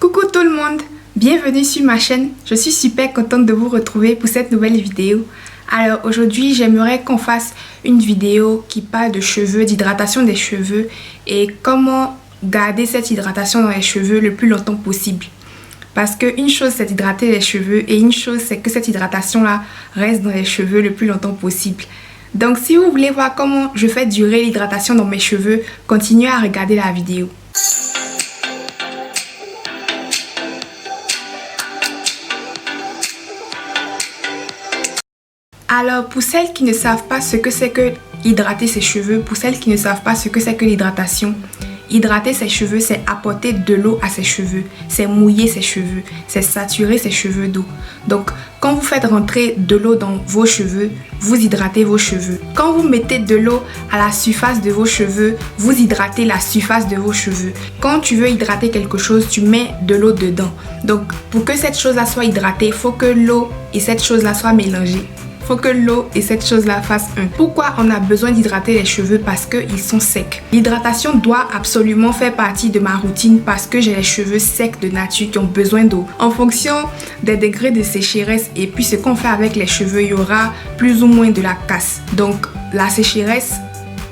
Coucou tout le monde, bienvenue sur ma chaîne. Je suis super contente de vous retrouver pour cette nouvelle vidéo. Alors aujourd'hui, j'aimerais qu'on fasse une vidéo qui parle de cheveux, d'hydratation des cheveux et comment garder cette hydratation dans les cheveux le plus longtemps possible. Parce qu'une chose c'est d'hydrater les cheveux et une chose c'est que cette hydratation là reste dans les cheveux le plus longtemps possible. Donc si vous voulez voir comment je fais durer l'hydratation dans mes cheveux, continuez à regarder la vidéo. Alors pour celles qui ne savent pas ce que c'est que hydrater ses cheveux, pour celles qui ne savent pas ce que c'est que l'hydratation, hydrater ses cheveux, c'est apporter de l'eau à ses cheveux, c'est mouiller ses cheveux, c'est saturer ses cheveux d'eau. Donc quand vous faites rentrer de l'eau dans vos cheveux, vous hydratez vos cheveux. Quand vous mettez de l'eau à la surface de vos cheveux, vous hydratez la surface de vos cheveux. Quand tu veux hydrater quelque chose, tu mets de l'eau dedans. Donc pour que cette chose-là soit hydratée, il faut que l'eau et cette chose-là soient mélangées. Faut que l'eau et cette chose-là fassent un. Pourquoi on a besoin d'hydrater les cheveux? Parce qu'ils sont secs. L'hydratation doit absolument faire partie de ma routine parce que j'ai les cheveux secs de nature qui ont besoin d'eau. En fonction des degrés de sécheresse et puis ce qu'on fait avec les cheveux, il y aura plus ou moins de la casse. Donc la sécheresse,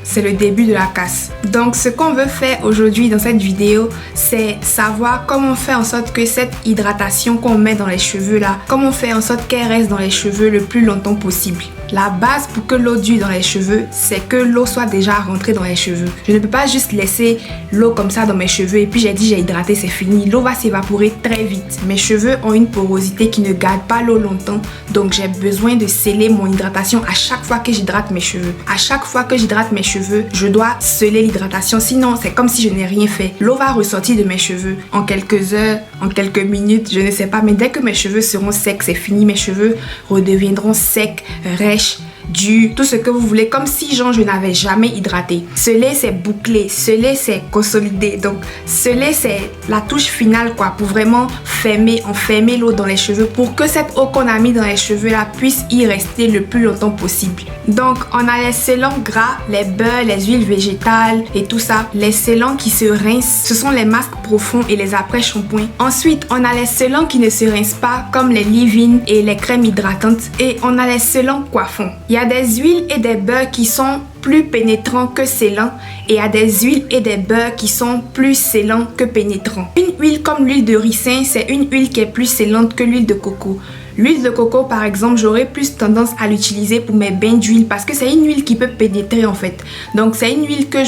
c'est le début de la casse. Donc ce qu'on veut faire aujourd'hui dans cette vidéo, c'est savoir comment faire en sorte que cette hydratation qu'on met dans les cheveux là, comment faire en sorte qu'elle reste dans les cheveux le plus longtemps possible. La base pour que l'eau dure dans les cheveux, c'est que l'eau soit déjà rentrée dans les cheveux. Je ne peux pas juste laisser l'eau comme ça dans mes cheveux et puis j'ai dit j'ai hydraté, c'est fini. L'eau va s'évaporer très vite. Mes cheveux ont une porosité qui ne garde pas l'eau longtemps, donc j'ai besoin de sceller mon hydratation à chaque fois que j'hydrate mes cheveux. À chaque fois que j'hydrate mes cheveux, je dois sceller l'hydratation, sinon c'est comme si je n'ai rien fait. L'eau va ressortir de mes cheveux en quelques heures, en quelques minutes, je ne sais pas, mais dès que mes cheveux seront secs, c'est fini. Mes cheveux redeviendront secs, rêches, du tout ce que vous voulez, comme si genre je n'avais jamais hydraté. Sceller c'est boucler, sceller c'est consolider. Donc sceller c'est la touche finale quoi, pour vraiment enfermer l'eau dans les cheveux pour que cette eau qu'on a mis dans les cheveux là puisse y rester le plus longtemps possible. Donc on a les scellants gras, les beurres, les huiles végétales et tout ça. Les scellants qui se rincent, ce sont les masques profonds et les après-shampoings. Ensuite on a les scellants qui ne se rincent pas comme les leave-in et les crèmes hydratantes. Et on a les scellants coiffants. Il y a des huiles et des beurres qui sont plus pénétrants que scellants et il y a des huiles et des beurres qui sont plus scellants que pénétrants. Une huile comme l'huile de ricin, c'est une huile qui est plus scellante que l'huile de coco. L'huile de coco par exemple, j'aurais plus tendance à l'utiliser pour mes bains d'huile parce que c'est une huile qui peut pénétrer en fait. Donc c'est une huile que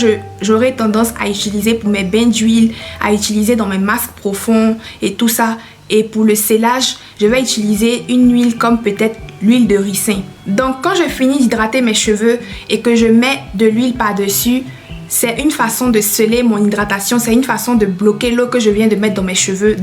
j'aurais tendance à utiliser pour mes bains d'huile, à utiliser dans mes masques profonds et tout ça. Et pour le scellage, je vais utiliser une huile comme peut-être l'huile de ricin. Donc quand je finis d'hydrater mes cheveux et que je mets de l'huile par-dessus, c'est une façon de sceller mon hydratation, c'est une façon de bloquer l'eau que je viens de mettre dans mes cheveux,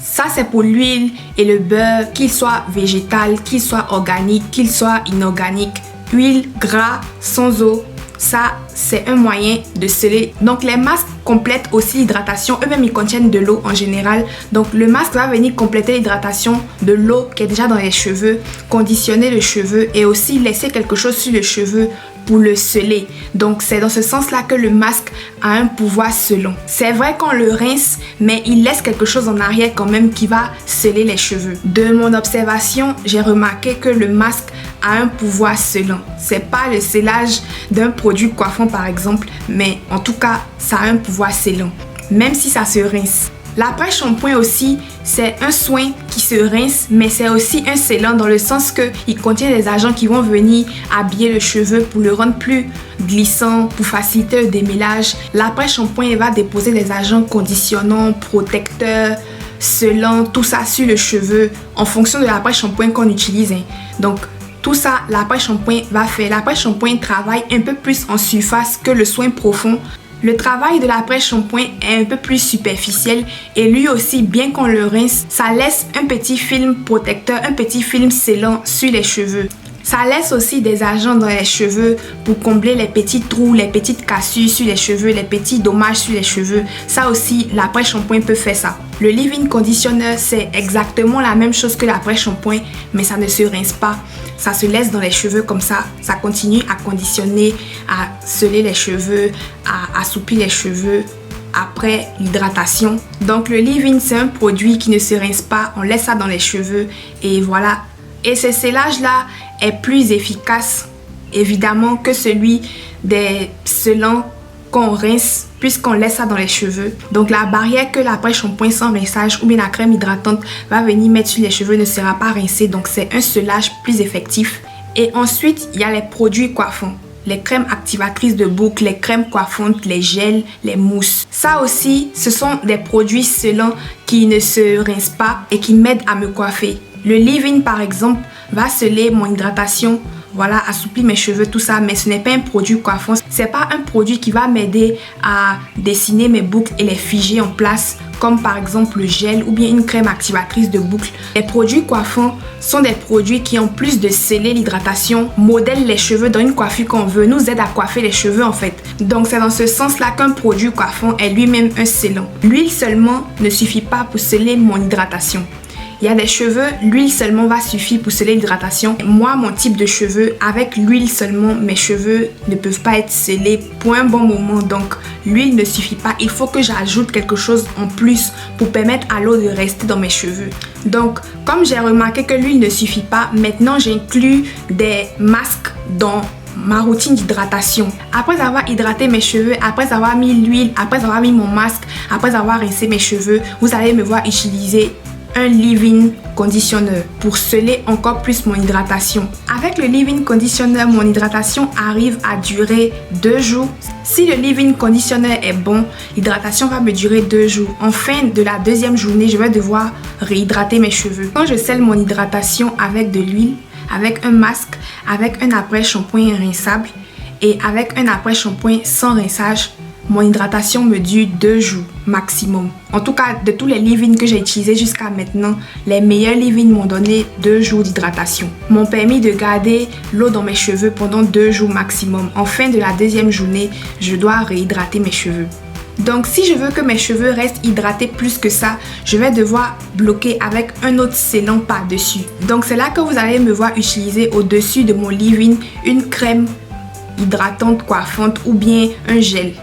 Ça c'est pour l'huile et le beurre, qu'il soit végétal, qu'il soit organique, qu'il soit inorganique. Huile, gras, sans eau. Ça, c'est un moyen de sceller. Donc, les masques complètent aussi l'hydratation. Eux-mêmes, ils contiennent de l'eau en général. Donc, le masque va venir compléter l'hydratation de l'eau qui est déjà dans les cheveux, conditionner le cheveu et aussi laisser quelque chose sur le cheveu pour le sceller. Donc, c'est dans ce sens-là que le masque a un pouvoir scellant. C'est vrai qu'on le rince, mais il laisse quelque chose en arrière quand même qui va sceller les cheveux. De mon observation, j'ai remarqué que le masque a un pouvoir scellant. C'est pas le scellage d'un produit coiffant par exemple, mais en tout cas, ça a un pouvoir scellant, même si ça se rince. L'après-shampoing aussi, c'est un soin qui se rince, mais c'est aussi un scellant dans le sens qu'il contient des agents qui vont venir habiller le cheveu pour le rendre plus glissant, pour faciliter le démêlage. L'après-shampoing va déposer des agents conditionnants, protecteurs, scellants, tout ça sur le cheveu en fonction de l'après-shampoing qu'on utilise. Donc, tout ça, l'après-shampoing va faire. L'après-shampoing travaille un peu plus en surface que le soin profond. Le travail de l'après-shampoing est un peu plus superficiel et lui aussi, bien qu'on le rince, ça laisse un petit film protecteur, un petit film scellant sur les cheveux. Ça laisse aussi des agents dans les cheveux pour combler les petits trous, les petites cassures sur les cheveux, les petits dommages sur les cheveux. Ça aussi, l'après-shampoing peut faire ça. Le leave-in conditioner, c'est exactement la même chose que l'après-shampoing, mais ça ne se rince pas. Ça se laisse dans les cheveux comme ça. Ça continue à conditionner, à sceller les cheveux, à assouplir les cheveux. après l'hydratation. Donc le leave-in, c'est un produit qui ne se rince pas, on laisse ça dans les cheveux et voilà. Et ce scellage-là est plus efficace évidemment que celui des scellants qu'on rince puisqu'on laisse ça dans les cheveux. Donc la barrière que l'après-shampoing sans rinçage ou bien la crème hydratante va venir mettre sur les cheveux ne sera pas rincée, donc c'est un sellage plus effectif. Et ensuite, il y a les produits coiffants. Les crèmes activatrices de boucles, les crèmes coiffantes, les gels, les mousses. Ça aussi, ce sont des produits scellants qui ne se rincent pas et qui m'aident à me coiffer. Le leave-in par exemple va sceller mon hydratation, voilà, assouplir mes cheveux, tout ça, mais ce n'est pas un produit coiffant. C'est pas un produit qui va m'aider à dessiner mes boucles et les figer en place, comme par exemple le gel ou bien une crème activatrice de boucles. Les produits coiffants sont des produits qui, en plus de sceller l'hydratation, modèlent les cheveux dans une coiffure qu'on veut, nous aident à coiffer les cheveux en fait. Donc c'est dans ce sens-là qu'un produit coiffant est lui-même un scellant. L'huile seulement ne suffit pas pour sceller mon hydratation. Il y a des cheveux, l'huile seulement va suffire pour sceller l'hydratation. Moi, mon type de cheveux, avec l'huile seulement, mes cheveux ne peuvent pas être scellés pour un bon moment. Donc, l'huile ne suffit pas. Il faut que j'ajoute quelque chose en plus pour permettre à l'eau de rester dans mes cheveux. Donc, comme j'ai remarqué que l'huile ne suffit pas, maintenant j'inclus des masques dans ma routine d'hydratation. Après avoir hydraté mes cheveux, après avoir mis l'huile, après avoir mis mon masque, après avoir rincé mes cheveux, vous allez me voir utiliser un leave-in conditioner pour sceller encore plus mon hydratation. Avec le leave-in conditioner, mon hydratation arrive à durer 2 jours. Si le leave-in conditioner est bon, l'hydratation va me durer 2 jours. En fin de la deuxième journée, je vais devoir réhydrater mes cheveux. Quand je scelle mon hydratation avec de l'huile, avec un masque, avec un après-shampoing rinçable et avec un après-shampoing sans rinçage, mon hydratation me dure 2 jours maximum. En tout cas, de tous les leave-in que j'ai utilisés jusqu'à maintenant, les meilleurs leave-in m'ont donné 2 jours d'hydratation. M'ont permis de garder l'eau dans mes cheveux pendant 2 jours maximum. En fin de la deuxième journée, je dois réhydrater mes cheveux. Donc si je veux que mes cheveux restent hydratés plus que ça, je vais devoir bloquer avec un autre scellant par-dessus. Donc c'est là que vous allez me voir utiliser au-dessus de mon leave-in une crème hydratante coiffante ou bien un gel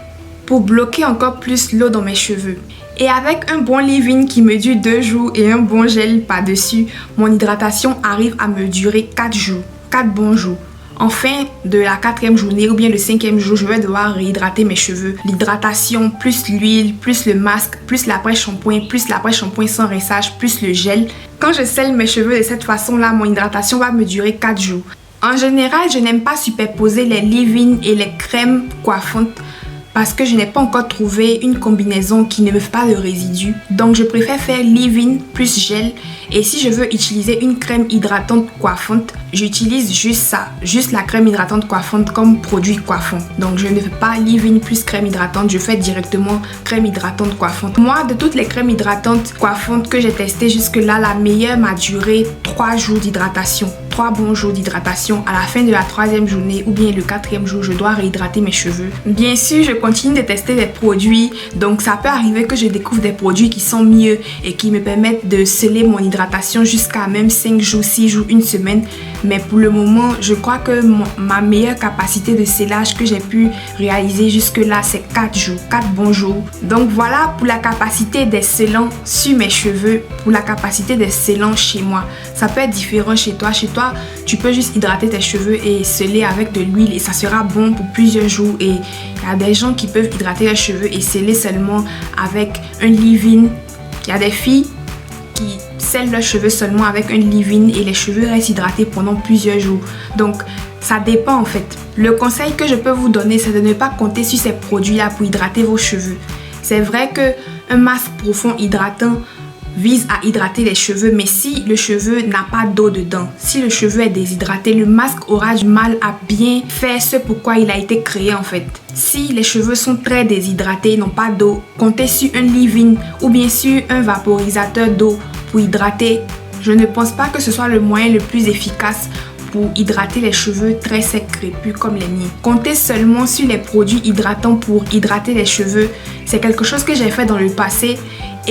pour bloquer encore plus l'eau dans mes cheveux. Et avec un bon leave-in qui me dure 2 jours et un bon gel par-dessus, mon hydratation arrive à me durer 4 jours, 4 bons jours. En fin de la 4e journée ou bien le 5e jour, je vais devoir réhydrater mes cheveux. L'hydratation, plus l'huile, plus le masque, plus l'après-shampoing sans rinçage, plus le gel. Quand je scelle mes cheveux de cette façon-là, mon hydratation va me durer 4 jours. En général, je n'aime pas superposer les leave-in et les crèmes coiffantes parce que je n'ai pas encore trouvé une combinaison qui ne me fait pas de résidus. Donc je préfère faire leave-in plus gel. Et si je veux utiliser une crème hydratante coiffante, j'utilise juste ça, juste la crème hydratante coiffante comme produit coiffant. Donc je ne fais pas leave-in plus crème hydratante, je fais directement crème hydratante coiffante. Moi, de toutes les crèmes hydratantes coiffantes que j'ai testées jusque-là, la meilleure m'a duré 3 jours d'hydratation. 3 bons jours d'hydratation. À la fin de la 3e journée ou bien le 4e jour, je dois réhydrater mes cheveux. Bien sûr, je continue de tester des produits, donc ça peut arriver que je découvre des produits qui sont mieux et qui me permettent de sceller mon hydratation jusqu'à même 5 jours, 6 jours, 1 semaine. Mais pour le moment, je crois que ma meilleure capacité de scellage que j'ai pu réaliser jusque-là, c'est 4 jours, 4 bons jours. Donc voilà pour la capacité des scellants sur mes cheveux, pour la capacité des scellants chez moi. Ça peut être différent chez toi. Chez toi, tu peux juste hydrater tes cheveux et sceller avec de l'huile et ça sera bon pour plusieurs jours. Et il y a des gens qui peuvent hydrater leurs cheveux et sceller seulement avec un leave-in. Il y a des filles qui scellent leurs cheveux seulement avec un leave-in et les cheveux restent hydratés pendant plusieurs jours. Donc ça dépend en fait. Le conseil que je peux vous donner, c'est de ne pas compter sur ces produits-là pour hydrater vos cheveux. C'est vrai qu'un masque profond hydratant vise à hydrater les cheveux, mais si le cheveu n'a pas d'eau dedans, si le cheveu est déshydraté, le masque aura du mal à bien faire ce pourquoi il a été créé en fait. Si les cheveux sont très déshydratés, n'ont pas d'eau, comptez sur un leave-in ou bien sur un vaporisateur d'eau pour hydrater. Je ne pense pas que ce soit le moyen le plus efficace pour hydrater les cheveux très secs crépus comme les miens. Comptez seulement sur les produits hydratants pour hydrater les cheveux. C'est quelque chose que j'ai fait dans le passé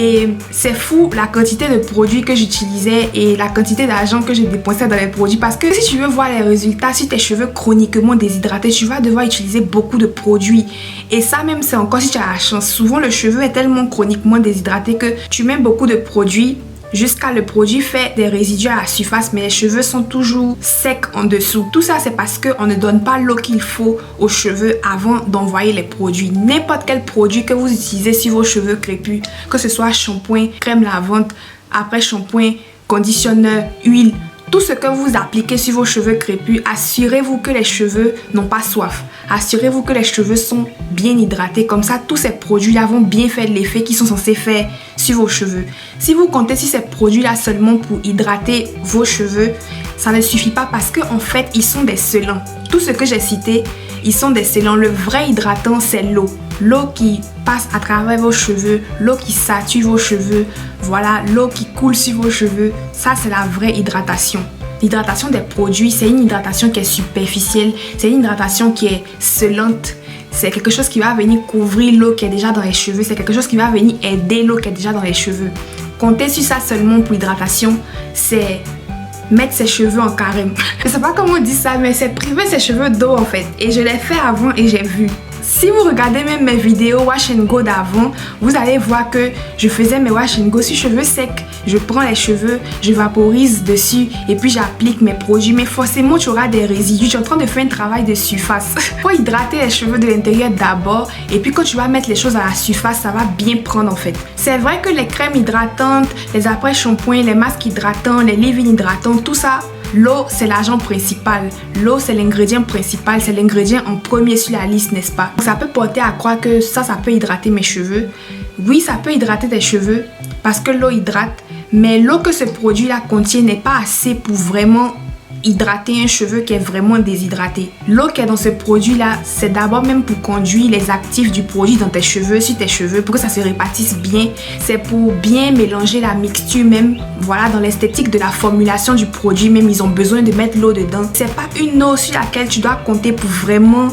Et c'est fou la quantité de produits que j'utilisais et la quantité d'argent que je dépensais dans les produits. Parce que si tu veux voir les résultats sur tes cheveux chroniquement déshydratés, tu vas devoir utiliser beaucoup de produits. Et ça même, c'est encore si tu as la chance. Souvent, le cheveu est tellement chroniquement déshydraté que tu mets beaucoup de produits jusqu'à le produit fait des résidus à la surface, mais les cheveux sont toujours secs en dessous. Tout ça, c'est parce qu'on ne donne pas l'eau qu'il faut aux cheveux avant d'envoyer les produits. N'importe quel produit que vous utilisez sur vos cheveux crépus, que ce soit shampoing, crème lavante, après shampoing, conditionneur, huile, tout ce que vous appliquez sur vos cheveux crépus, assurez-vous que les cheveux n'ont pas soif. Assurez-vous que les cheveux sont bien hydratés. Comme ça, tous ces produits-là vont bien faire l'effet qu'ils sont censés faire sur vos cheveux. Si vous comptez sur ces produits-là seulement pour hydrater vos cheveux, ça ne suffit pas parce qu'en fait, ils sont des sellants. Tout ce que j'ai cité, ils sont des sellants. Le vrai hydratant, c'est l'eau. L'eau qui passe à travers vos cheveux, l'eau qui sature vos cheveux, voilà, l'eau qui coule sur vos cheveux. Ça, c'est la vraie hydratation. L'hydratation des produits, c'est une hydratation qui est superficielle, c'est une hydratation qui est sellante. C'est quelque chose qui va venir couvrir l'eau qui est déjà dans les cheveux, c'est quelque chose qui va venir aider l'eau qui est déjà dans les cheveux. Compter sur ça seulement pour l'hydratation, c'est mettre ses cheveux en carême. Je sais pas comment on dit ça, mais c'est priver ses cheveux d'eau en fait. Et je l'ai fait avant et j'ai vu. Si vous regardez même mes vidéos wash and go d'avant, vous allez voir que je faisais mes wash and go sur cheveux secs. Je prends les cheveux, je vaporise dessus et puis j'applique mes produits. Mais forcément, tu auras des résidus. Tu es en train de faire un travail de surface. Il faut hydrater les cheveux de l'intérieur d'abord. Et puis quand tu vas mettre les choses à la surface, ça va bien prendre en fait. C'est vrai que les crèmes hydratantes, les après-shampoings, les masques hydratants, les leave-in hydratants, tout ça, l'eau, c'est l'agent principal. L'eau, c'est l'ingrédient principal. C'est l'ingrédient en premier sur la liste, n'est-ce pas? Ça peut porter à croire que ça peut hydrater mes cheveux. Oui, ça peut hydrater tes cheveux parce que l'eau hydrate. Mais l'eau que ce produit-là contient n'est pas assez pour vraiment hydrater un cheveu qui est vraiment déshydraté. L'eau qui est dans ce produit-là, c'est d'abord même pour conduire les actifs du produit dans tes cheveux, sur tes cheveux, pour que ça se répartisse bien. C'est pour bien mélanger la mixture même. Voilà, dans l'esthétique de la formulation du produit même, ils ont besoin de mettre l'eau dedans. C'est pas une eau sur laquelle tu dois compter pour vraiment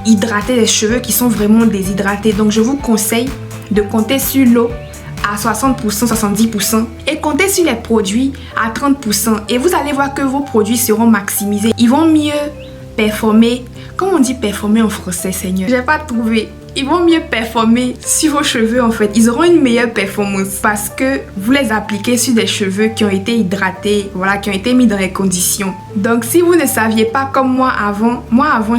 hydrater les cheveux qui sont vraiment déshydratés. Donc, je vous conseille de compter sur l'eau à 60%, 70% et comptez sur les produits à 30% et vous allez voir que vos produits seront maximisés. Ils vont mieux performer. Comment on dit performer en français, Seigneur? J'ai pas trouvé. Ils vont mieux performer sur vos cheveux en fait. Ils auront une meilleure performance parce que vous les appliquez sur des cheveux qui ont été hydratés, voilà, qui ont été mis dans les conditions. Donc si vous ne saviez pas comme moi avant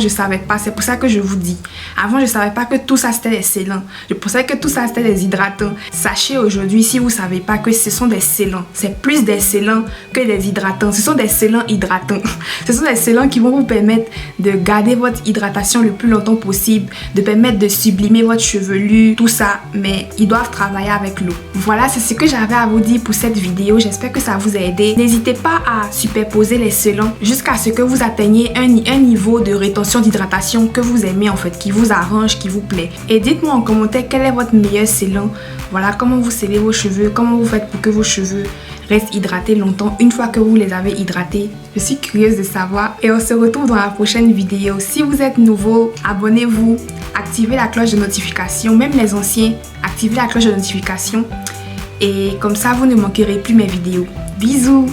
je savais pas. C'est pour ça que je vous dis. Avant je savais pas que tout ça c'était des sellants. Je pensais que tout ça c'était des hydratants. Sachez aujourd'hui si vous savez pas que ce sont des sellants. C'est plus des sellants que des hydratants. Ce sont des sellants hydratants. Ce sont des sellants qui vont vous permettre de garder votre hydratation le plus longtemps possible, de permettre de sublimer votre chevelure, tout ça, mais ils doivent travailler avec l'eau. Voilà, c'est ce que j'avais à vous dire pour cette vidéo. J'espère que ça vous a aidé. N'hésitez pas à superposer les sellants jusqu'à ce que vous atteigniez un niveau de rétention d'hydratation que vous aimez en fait, qui vous arrange, qui vous plaît. Et dites-moi en commentaire quel est votre meilleur sellant. Voilà, comment vous scellez vos cheveux, comment vous faites pour que vos cheveux restent hydratés longtemps une fois que vous les avez hydratés. Je suis curieuse de savoir et on se retrouve dans la prochaine vidéo. Si vous êtes nouveau, abonnez-vous, activez la cloche de notification, même les anciens, activez la cloche de notification et comme ça vous ne manquerez plus mes vidéos. Bisous!